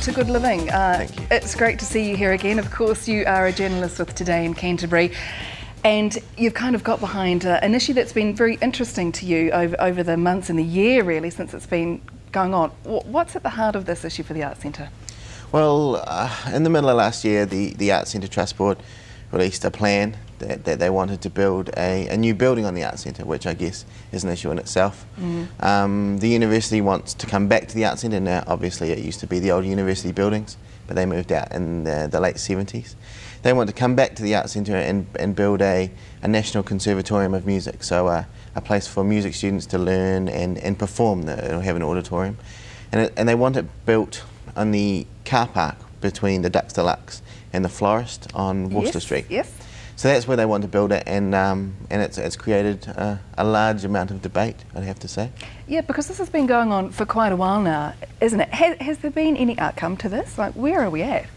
to good living. Thank you. It's great to see you here again. Of course, you are a journalist with Today in Canterbury, and you've kind of got behind an issue that's been very interesting to you over the months and the year, really, since it's been going on. What's at the heart of this issue for the Arts Centre? Well, in the middle of last year, the Arts Centre Trust Board released a plan that they wanted to build a new building on the Arts Centre, which I guess is an issue in itself. The university wants to come back to the Arts Centre. Now, obviously, it used to be the old university buildings, but they moved out in the late 70s. They want to come back to the Arts Centre and build a national conservatorium of music, so a place for music students to learn and perform. It'll have an auditorium, and they want it built on the car park between the Ducks Deluxe and the Florist on Worcester Street. Yes. So that's where they want to build it, and it's created a large amount of debate, I'd have to say. Yeah, because this has been going on for quite a while now, isn't it? Has there been any outcome to this? Like, where are we at?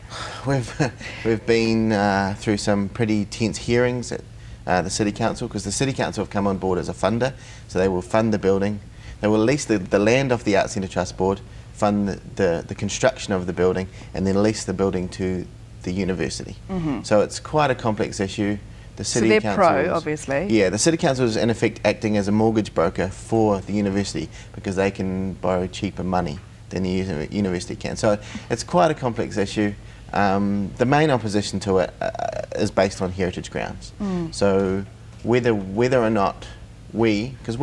We've been through some pretty tense hearings at the City Council, because the City Council have come on board as a funder, so they will fund the building. They will lease the land off the Arts Centre Trust Board, fund the construction of the building, and then lease the building to the university. So it's quite a complex issue. The City so they're Council pro, obviously. Yeah, the City Council is in effect acting as a mortgage broker for the university, because they can borrow cheaper money than the university can. So it's quite a complex issue. The main opposition to it is based on heritage grounds. So whether or not because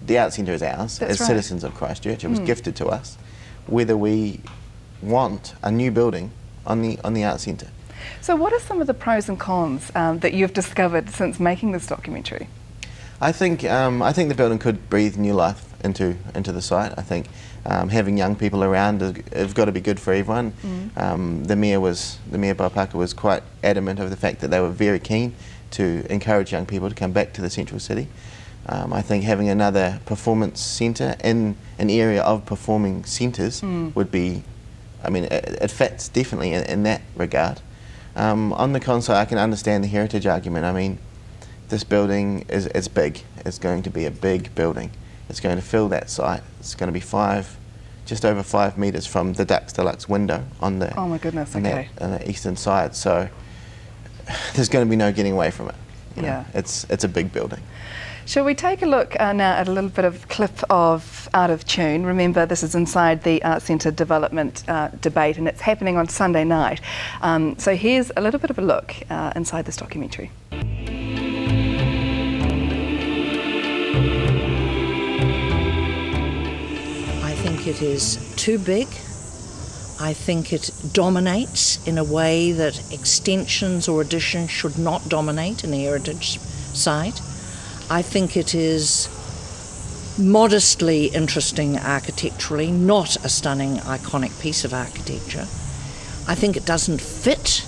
the Arts Centre is ours. That's as right. citizens of Christchurch, it was gifted to us, whether we want a new building on the Arts Centre. So what are some of the pros and cons that you've discovered since making this documentary? I think the building could breathe new life into the site. I think having young people around has got to be good for everyone. The Mayor Bob Parker was quite adamant of the fact that they were very keen to encourage young people to come back to the central city. I think having another performance centre in an area of performing centres would be, I mean, it fits definitely in that regard. On the con side, I can understand the heritage argument. I mean, this building is big. It's going to be a big building. It's going to fill that site. It's going to be just over 5 metres from the Ducks Deluxe window on the oh my goodness, okay. on the eastern side. So there's going to be no getting away from it. You know? Yeah, it's a big building. Shall we take a look now at a little bit of clip of Out of Tune? Remember, this is inside the Arts Centre development debate, and it's happening on Sunday night. So here's a little bit of a look inside this documentary. I think it is too big. I think it dominates in a way that extensions or additions should not dominate in a heritage site. I think it is modestly interesting architecturally, not a stunning, iconic piece of architecture. I think it doesn't fit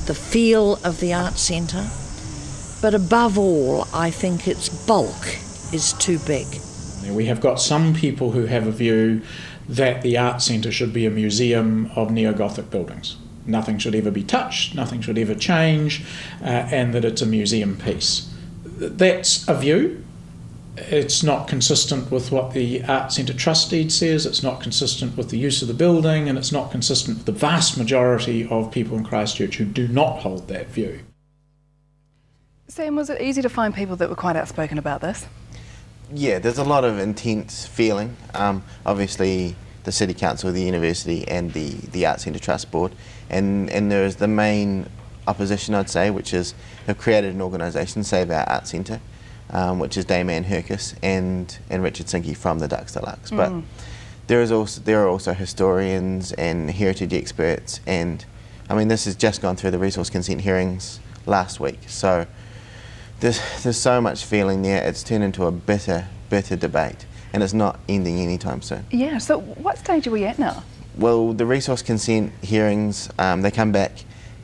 the feel of the Arts Centre, but above all, I think its bulk is too big. We have got some people who have a view that the Arts Centre should be a museum of neo-Gothic buildings. Nothing should ever be touched, nothing should ever change, and that it's a museum piece. That's a view. It's not consistent with what the Arts Centre Trust deed says, it's not consistent with the use of the building, and it's not consistent with the vast majority of people in Christchurch who do not hold that view. Sam, was it easy to find people that were quite outspoken about this? Yeah, there's a lot of intense feeling. Obviously, the City Council, the University and the Arts Centre Trust Board, and there's the main opposition, I'd say, which is they've created an organisation, Save Our Arts Centre, which is Dame Anne Herkis and Richard Sinke from the Ducks Deluxe. But there are also historians and heritage experts, and I mean, this has just gone through the resource consent hearings last week, so there's so much feeling there. It's turned into a bitter debate, and it's not ending anytime soon. Yeah, so what stage are we at now? Well, the resource consent hearings, they come back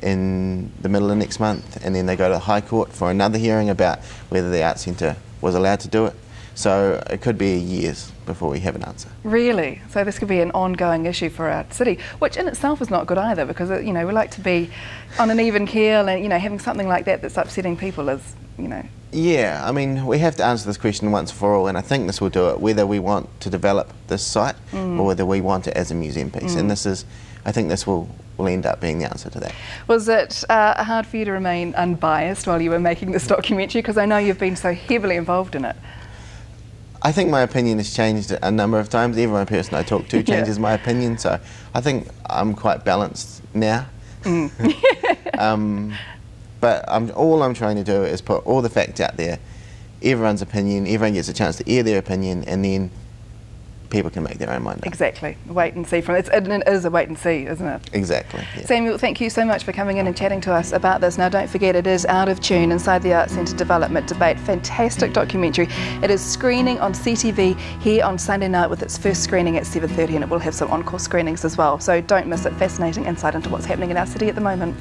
in the middle of next month, and then they go to the High Court for another hearing about whether the Arts Centre was allowed to do it. So it could be years before we have an answer. Really? So this could be an ongoing issue for our city, which in itself is not good either, because we like to be on an even keel, and having something like that that's upsetting people is, Yeah, I mean, we have to answer this question once for all, and I think this will do it, whether we want to develop this site or whether we want it as a museum piece. And I think this will end up being the answer to that. Was it hard for you to remain unbiased while you were making this documentary? Because I know you've been so heavily involved in it. I think my opinion has changed a number of times. Every person I talk to changes my opinion, so I think I'm quite balanced now. But all I'm trying to do is put all the facts out there, everyone's opinion, everyone gets a chance to air their opinion, and then people can make their own mind up. Exactly. Wait and see. It is a wait and see, isn't it? Exactly. Yeah. Samuel, thank you so much for coming in and chatting to us about this. Now, don't forget, it is Out of Tune, Inside the Arts Centre Development Debate. Fantastic documentary. It is screening on CTV here on Sunday night with its first screening at 7:30, and it will have some encore screenings as well. So don't miss it. Fascinating insight into what's happening in our city at the moment.